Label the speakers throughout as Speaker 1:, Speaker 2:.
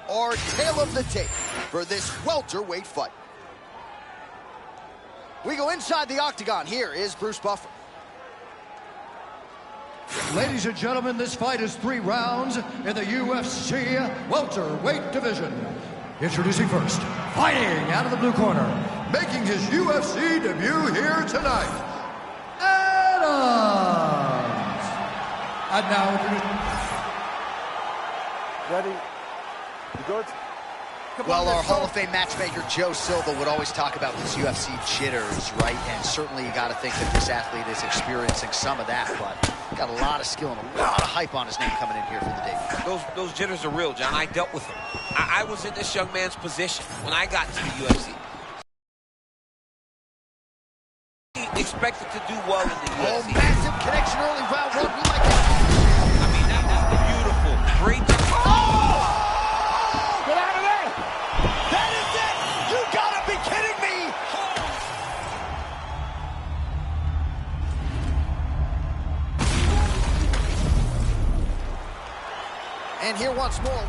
Speaker 1: Our tale of the tape for this welterweight fight. We go inside the octagon. Here is Bruce Buffer.
Speaker 2: Ladies and gentlemen, this fight is 3 rounds in the UFC welterweight division. Introducing first, fighting out of the blue corner, making his UFC debut here tonight, Adams. And now introducing...
Speaker 3: Ready? You good?
Speaker 1: Well, our Hall of Fame matchmaker, Joe Silva, would always talk about this UFC jitters, right? And certainly you got to think that this athlete is experiencing some of that, but got a lot of skill and a lot of hype on his name coming in here for the debut.
Speaker 4: Those jitters are real, John. I dealt with them. I was in this young man's position when I got to the UFC. He expected to do well in the UFC.
Speaker 1: Oh, massive connection early, round 1. We like that.
Speaker 4: I mean, that's beautiful. Great.
Speaker 1: Get out of there! That is it! You gotta be kidding me! And here once more.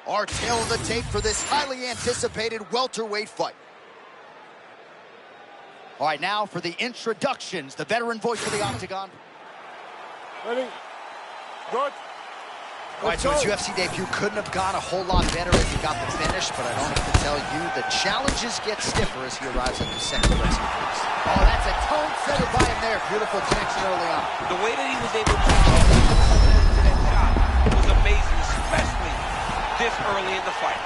Speaker 1: Our tale of the tape for this highly anticipated welterweight fight. All right, now for the introductions, the veteran voice of the Octagon.
Speaker 3: Ready? Good.
Speaker 1: All right, so his UFC debut couldn't have gone a whole lot better if he got the finish, but I don't have to tell you, the challenges get stiffer as he arrives at the second UFC case. Oh, that's a tone setter by him there. Beautiful connection early on.
Speaker 4: The way that he was able to that shot was amazing, especially this early in the fight.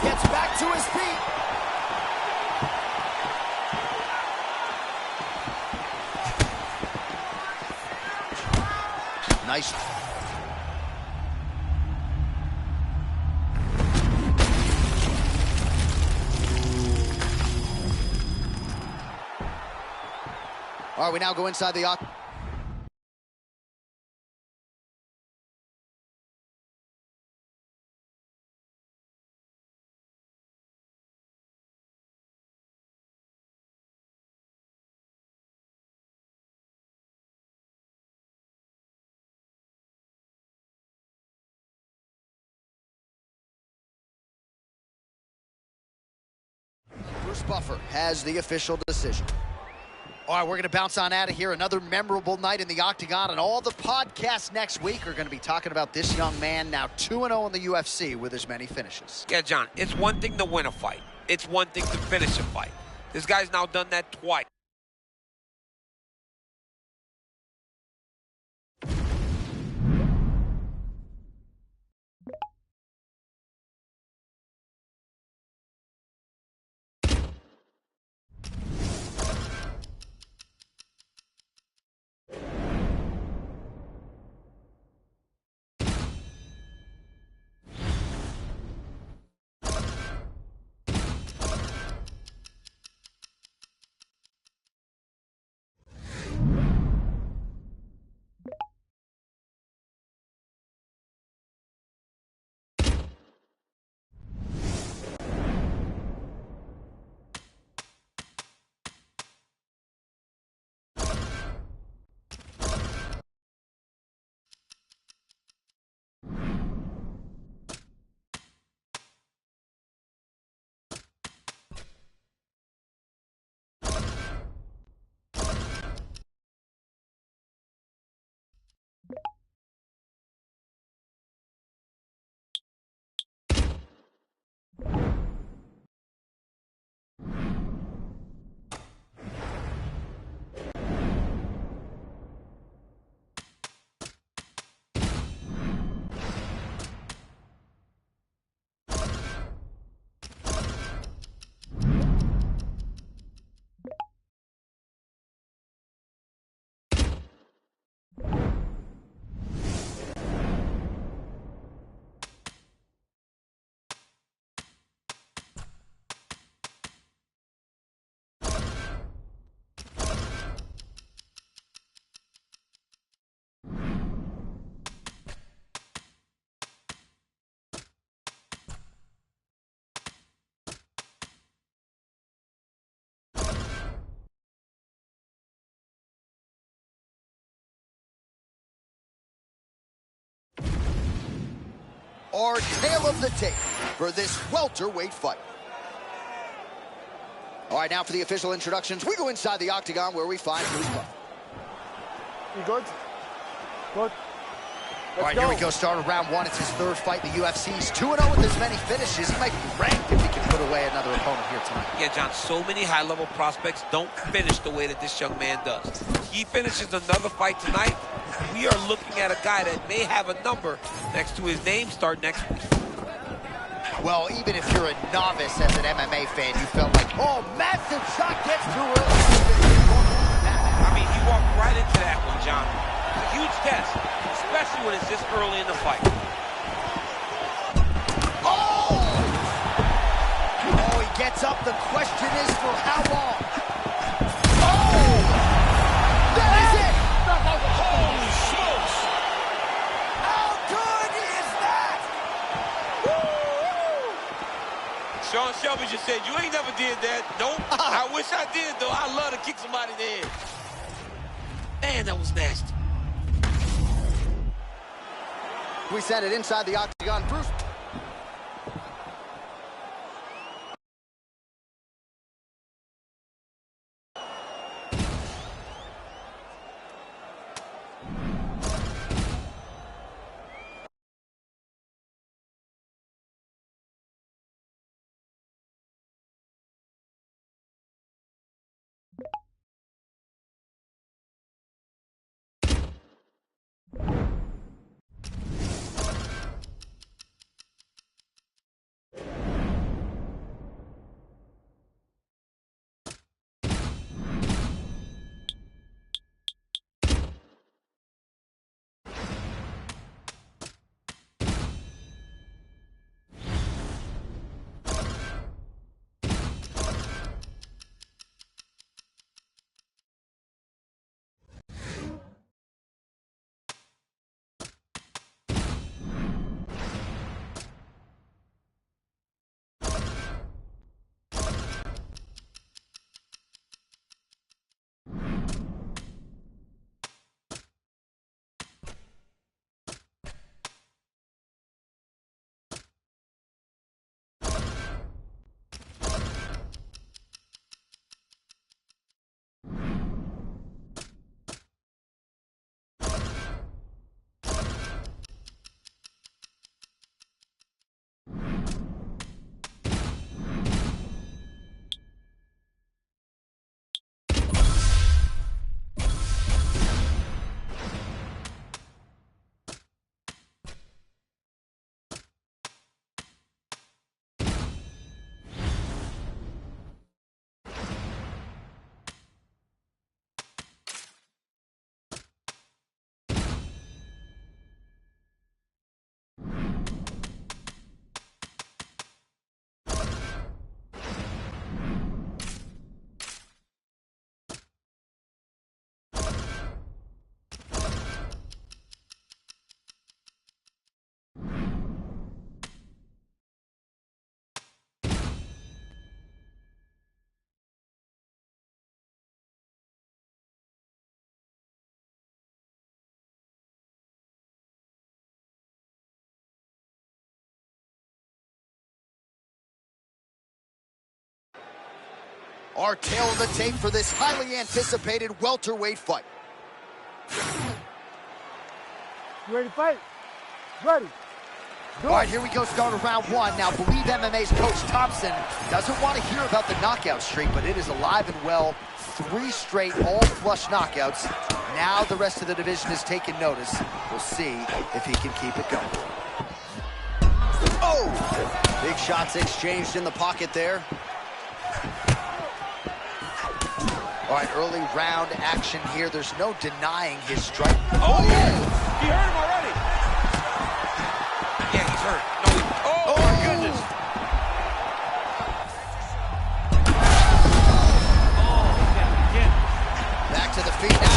Speaker 1: Gets back to his feet. Nice. All right, we now go inside the octagon. Bruce Buffer has the official decision. All right, we're going to bounce on out of here. Another memorable night in the octagon, and all the podcasts next week are going to be talking about this young man, now 2-0 in the UFC with as many finishes.
Speaker 4: Yeah, John, it's one thing to win a fight. It's one thing to finish a fight. This guy's now done that twice.
Speaker 1: Our tale of the tape for this welterweight fight. All right, now for the official introductions, we go inside the octagon where we find Bruce Buffer.
Speaker 3: You good? Good.
Speaker 1: All right, here we go. Start of round one. It's his third fight in the UFC. He's 2-0 with as many finishes. He might be ranked if he can put away another opponent here tonight.
Speaker 4: Yeah, John, so many high-level prospects don't finish the way that this young man does. He finishes another fight tonight. We are looking at a guy that may have a number next to his name start next week.
Speaker 1: Well, even if you're a novice as an MMA fan, you felt like, oh, massive shot gets too early.
Speaker 4: I mean, he walked right into that one, John. It's a huge test, especially when it's this early in the fight.
Speaker 1: Oh! Oh, he gets up. The question is for how long? Oh! That is it! Holy smokes! How good is that? Woo!
Speaker 4: Sean Shelby just said, you ain't never did that. Nope. I wish I did, though. I love to kick somebody in the head. Man, that was nasty.
Speaker 1: We send it inside the octagon. Bruce Our tail of the tape for this highly anticipated welterweight fight.
Speaker 3: You ready to fight? Ready.
Speaker 1: All right, here we go, start of round one. Now, Believe MMA's Coach Thompson doesn't want to hear about the knockout streak, but it is alive and well. 3 straight all-flush knockouts. Now the rest of the division has taken notice. We'll see if he can keep it going. Oh! Big shots exchanged in the pocket there. All right, early round action here. There's no denying his strike.
Speaker 4: Oh, yeah! He hurt him already. Yeah, he's hurt. No, oh, my goodness.
Speaker 1: Back to the feet now.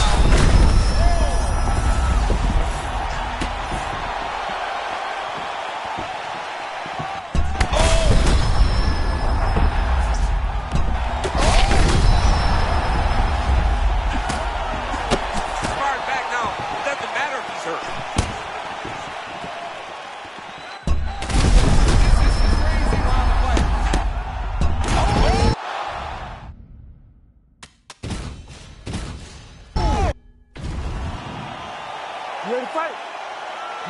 Speaker 3: You ready to fight?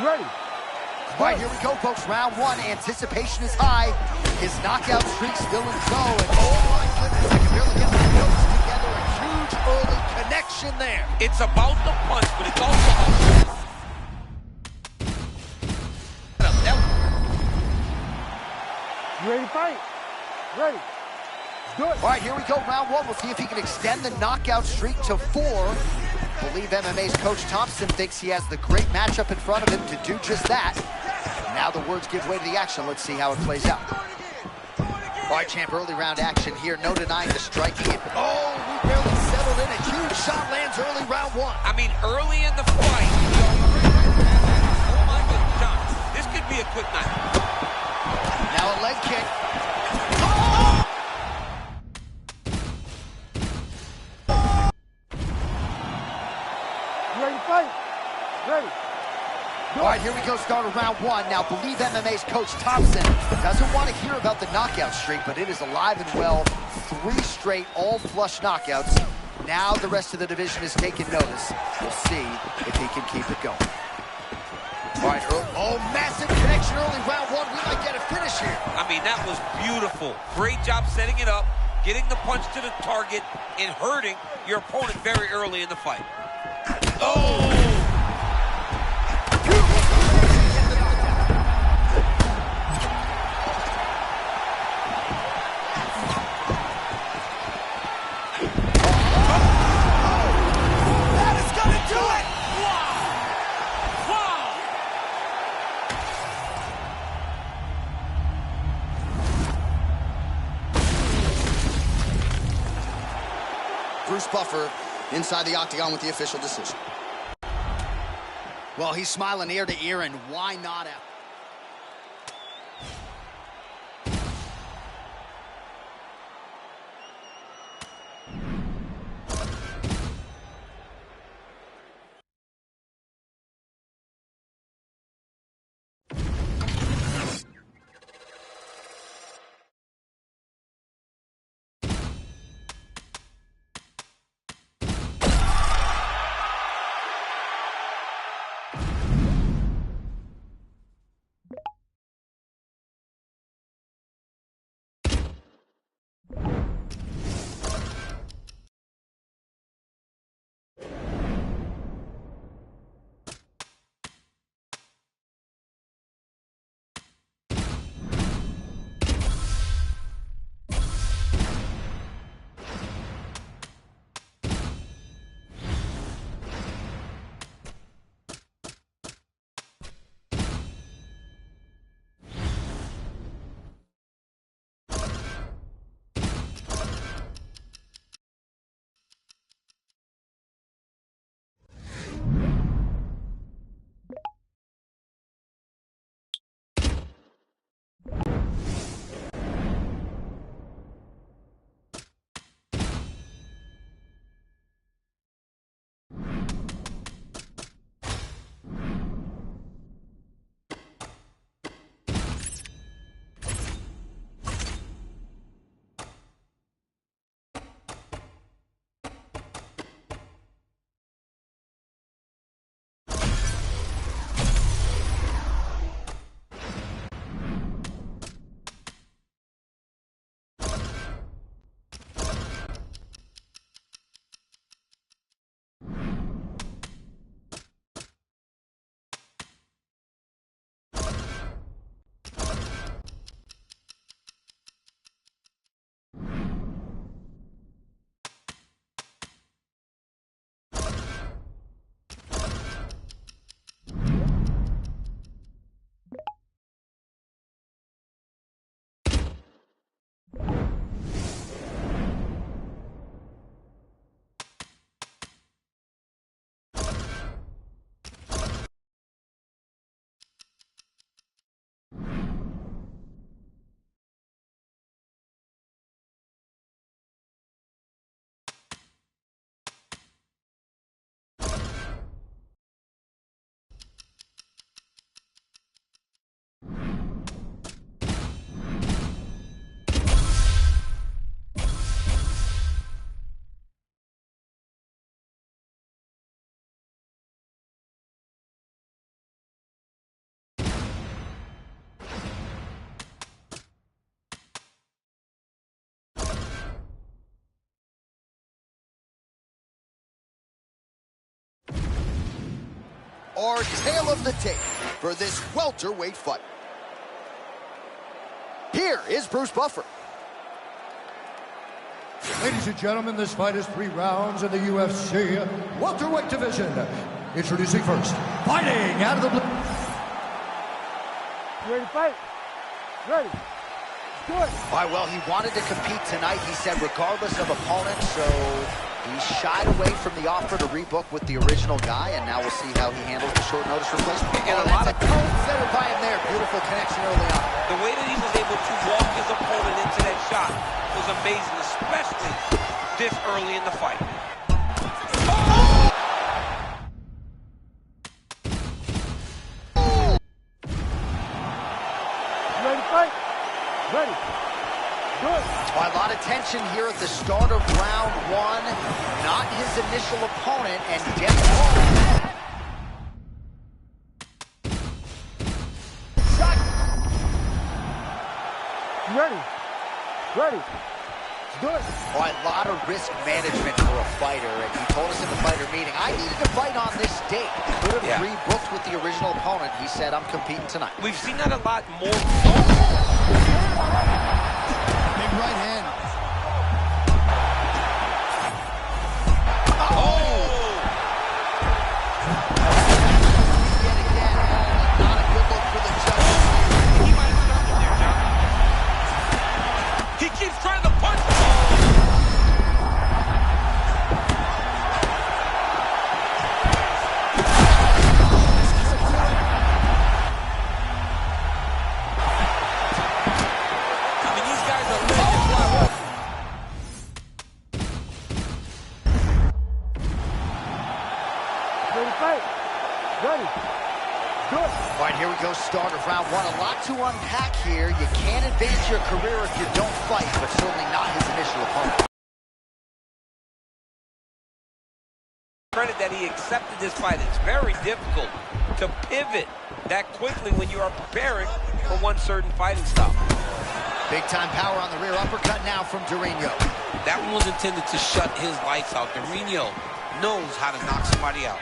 Speaker 3: You ready?
Speaker 1: All right, here we go, folks. Round one. Anticipation is high. His knockout streak still in tow. And oh my goodness, I can barely get my notes together. A huge early connection there.
Speaker 4: It's about the punch, but it's also about...
Speaker 3: You ready to fight? Ready. Do it.
Speaker 1: All right, here we go, round one. We'll see if he can extend the knockout streak to 4. Believe MMA's Coach Thompson thinks he has the great matchup in front of him to do just that. Now the words give way to the action. Let's see how it plays out. All right, champ, early round action here. No denying the striking. Oh, we barely settled in. A huge shot lands early round one.
Speaker 4: I mean, early in the fight. Oh, my goodness, John. This could be a quick night.
Speaker 1: Now a leg kick.
Speaker 3: You ready to fight? Ready.
Speaker 1: All right, here we go, start of round one. Now, Believe MMA's Coach Thompson doesn't want to hear about the knockout streak, but it is alive and well. 3 straight all-flush knockouts. Now the rest of the division has taken notice. We'll see if he can keep it going. All right, oh, massive connection early round one. We might get a finish here.
Speaker 4: I mean, that was beautiful. Great job setting it up, getting the punch to the target, and hurting your opponent very early in the fight. Oh!
Speaker 5: Bruce Buffer inside the octagon with the official decision.
Speaker 1: Well, he's smiling ear to ear, and why not?
Speaker 5: our tale of the tape for this welterweight fight. Here is Bruce Buffer.
Speaker 2: Ladies and gentlemen, this fight is 3 rounds in the UFC welterweight division. Introducing first, fighting out of the blue.
Speaker 3: You ready to fight? Ready. Do it.
Speaker 1: All right, well, he wanted to compete tonight, he said, regardless of opponent, so he shied away from the offer to rebook with the original guy, and now we'll see how he handles the short notice replacement.
Speaker 4: And a
Speaker 1: that's
Speaker 4: lot
Speaker 1: a cone centered by him there. Beautiful connection early on.
Speaker 4: The way that he was able to walk his opponent into that shot was amazing, especially this early in the fight.
Speaker 3: You ready to fight? Ready. Do it.
Speaker 1: Well, a lot of tension here at the start of round 1. Not his initial opponent, and definitely shot.
Speaker 3: You ready? Ready. Do it.
Speaker 1: Oh, a lot of risk management for a fighter, and he told us in the fighter meeting, I needed to fight on this date. Could have rebooked with the original opponent. He said, I'm competing tonight.
Speaker 4: We've seen that a lot more.
Speaker 5: Big right hand.
Speaker 1: Yet again, not a good look for the judge.
Speaker 4: He might have started there, John. He keeps trying to punch. I mean, these guys are legends.
Speaker 3: Ready to fight? Ready. Do it.
Speaker 1: All right, here we go, start of round 1. A lot to unpack here. You can't advance your career if you don't fight, but certainly not his initial opponent.
Speaker 4: Credit that he accepted this fight. It's very difficult to pivot that quickly when you are preparing for one certain fighting style.
Speaker 1: Big time power on the rear uppercut now from Durinho.
Speaker 4: That one was intended to shut his lights out. Durinho knows how to knock somebody out.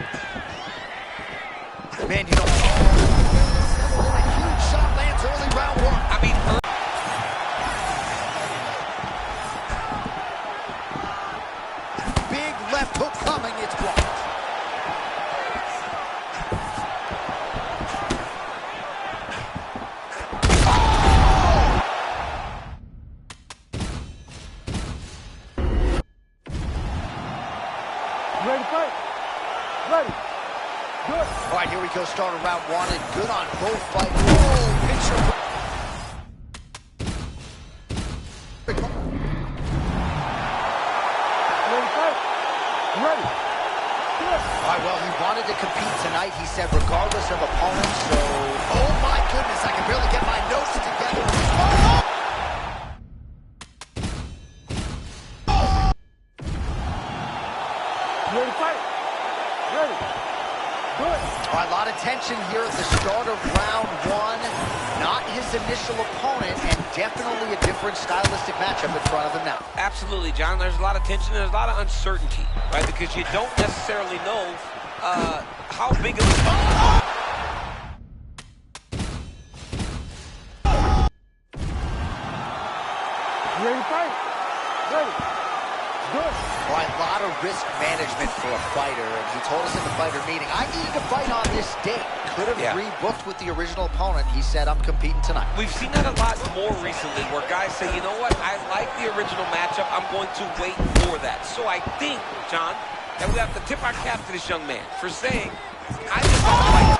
Speaker 1: Man, you know, a huge shot lands early round 1.
Speaker 4: I mean,
Speaker 1: Big left hook coming, it's blocked.
Speaker 3: You ready to fight? Ready. Do it.
Speaker 1: All right, here we go, start of round 1, and good on both fighters. Whoa, picture.
Speaker 3: You ready to fight? Ready. Do it.
Speaker 1: All right, well, he wanted to compete tonight, he said, regardless of opponent, so... Oh, my goodness, I can barely get my notes together. Oh!
Speaker 3: You ready to fight? Ready. Do it.
Speaker 1: All right, a lot of tension here at the start of round 1. Not his initial opponent, and definitely a different stylistic matchup in front of him now.
Speaker 4: absolutely, John. There's a lot of tension. There's a lot of uncertainty, right? Because you don't necessarily know how big of a...
Speaker 3: You ready to fight? Ready. Do it.
Speaker 1: All right, a lot of risk management for a fighter, and he told us in the fighter meeting, I needed to fight on this date. Could have rebooked with the original opponent. He said, I'm competing tonight.
Speaker 4: We've seen that a lot more recently where guys say, you know what, I like the original matchup. I'm going to wait for that. So I think, John, that we have to tip our cap to this young man for saying, I just want to fight.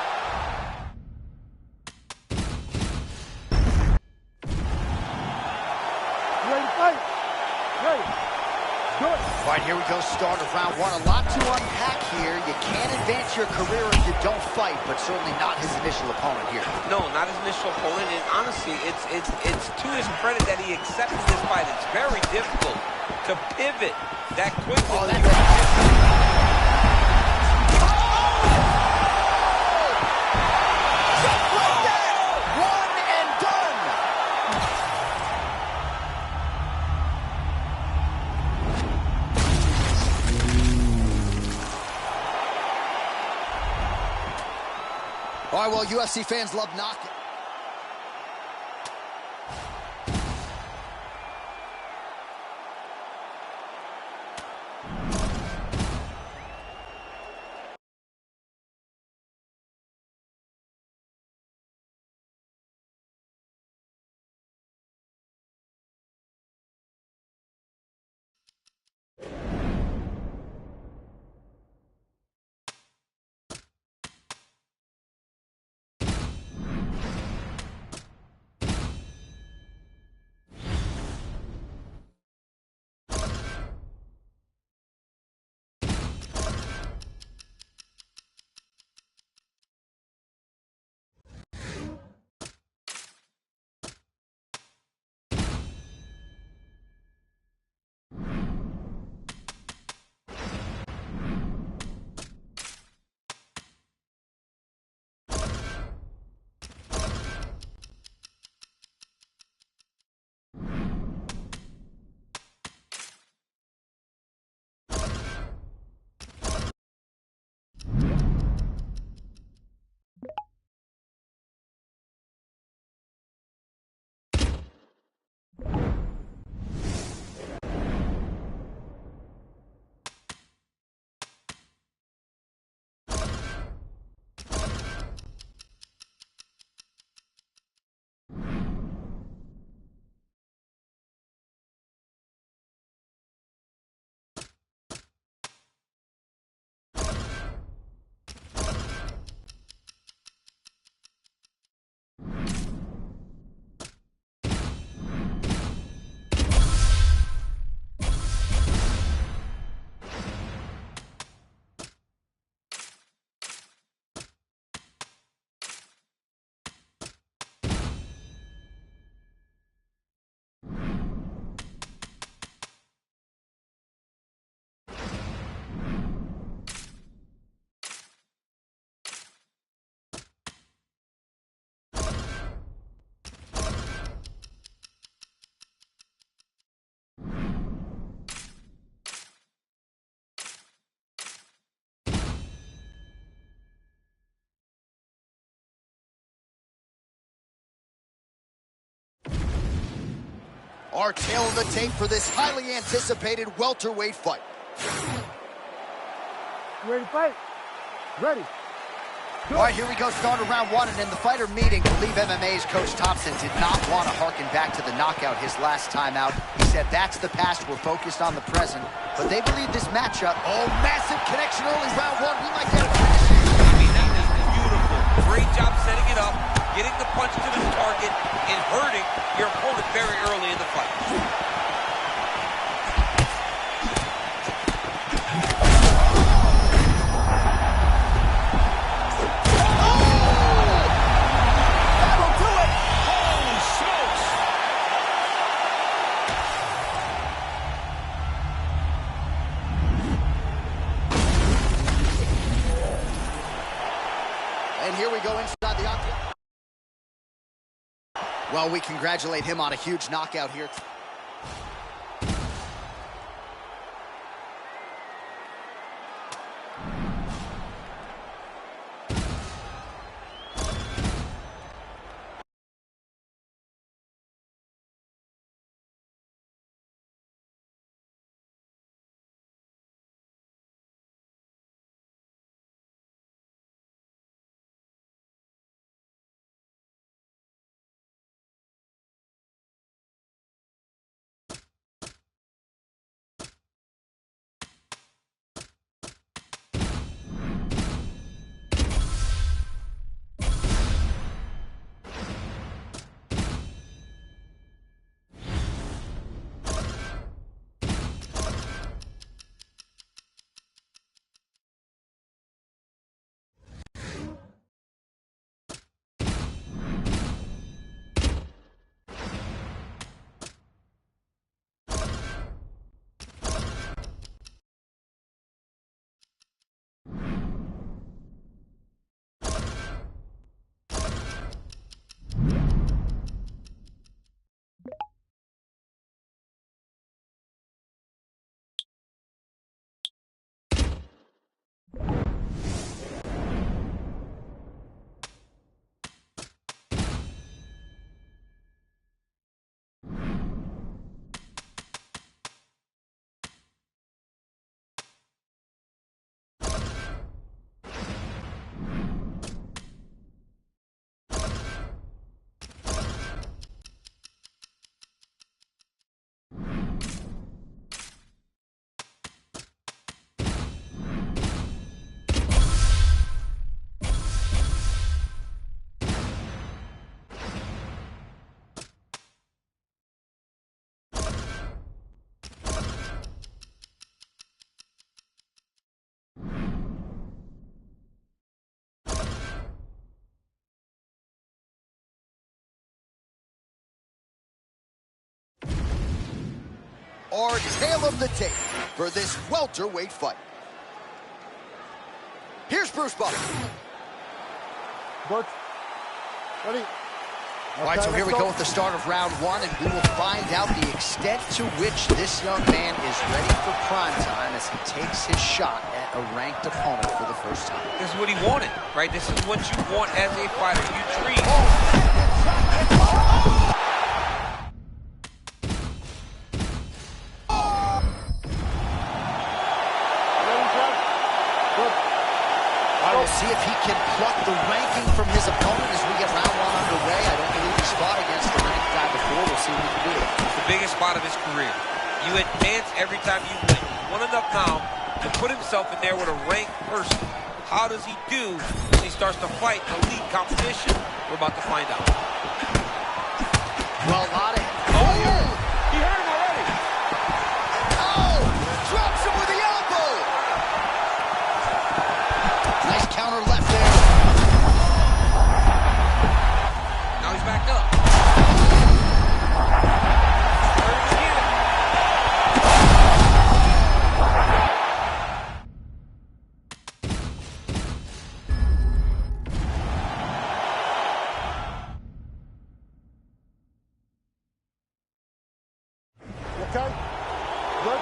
Speaker 3: You ready to fight? Ready. Do it.
Speaker 1: All right, here we go, start of round 1. A lot to unpack here. You can't advance your career if you don't fight, but certainly not his initial opponent here.
Speaker 4: No, not his initial opponent, and honestly, it's to his credit that he accepted this fight. It's very difficult to pivot that quickly.
Speaker 1: Oh,
Speaker 4: when
Speaker 1: that's
Speaker 4: you're...
Speaker 1: Just like that! One and done!
Speaker 5: All right, well, UFC fans love knocking. Our tail of the tape for this highly anticipated welterweight fight.
Speaker 3: You ready to fight? Ready.
Speaker 1: All right, here we go, start of round one, and in the fighter meeting, Believe MMA's Coach Thompson did not want to harken back to the knockout his last time out. He said, that's the past, we're focused on the present. But they believe this matchup, oh, massive connection early round one, we might get a finish.
Speaker 4: I mean, that is beautiful. Great job setting it up, getting the punch to the target, and hurting your opponent very early in the fight.
Speaker 5: And here we go inside the octagon. Well, we congratulate him on a huge knockout here. our tale of the tape for this welterweight fight. Here's Bruce Buffer.
Speaker 3: Butch, ready?
Speaker 1: All right, so here we go with the start of round one, and we will find out the extent to which this young man is ready for prime time as he takes his shot at a ranked opponent for the first time.
Speaker 4: This is what he wanted, right? This is what you want as a fighter. You treat.
Speaker 1: We'll see if he can pluck the ranking from his opponent as we get round one underway. I don't believe he's fought against the ranked guy before. We'll see what he can do.
Speaker 4: It's the biggest spot of his career. You advance every time you win. Won enough now to put himself in there with a ranked person. How does he do when he starts to fight elite competition? We're about to find out.
Speaker 1: Well, a lot of...
Speaker 4: He hurt him already.
Speaker 5: Oh, drops him with the elbow.
Speaker 1: Nice counter left there.
Speaker 4: Now he's back up. Hurt him again.
Speaker 3: Okay? Good?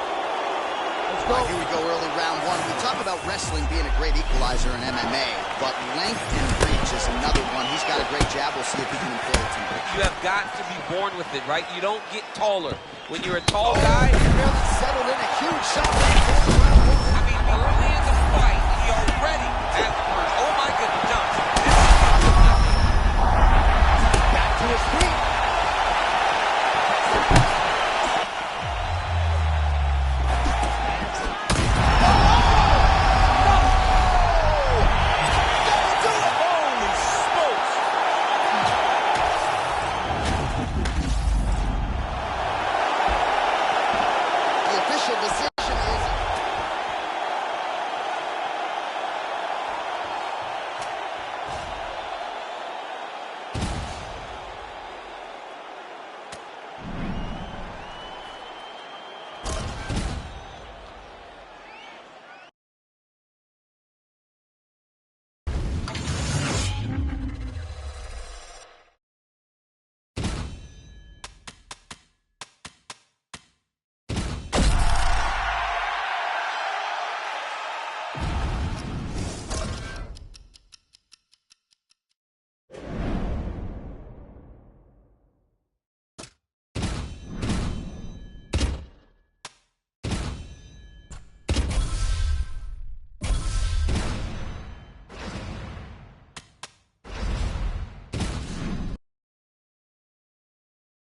Speaker 3: Let's go.
Speaker 5: All right, here we go, early round one. We talk about wrestling being a great equalizer in MMA, but length and reach is another one. He's got a great jab. We'll see if he can employ it tonight.
Speaker 4: You have got to be born with it, right? You don't get taller. When you're a tall guy,
Speaker 5: Barely settled in, a huge shot.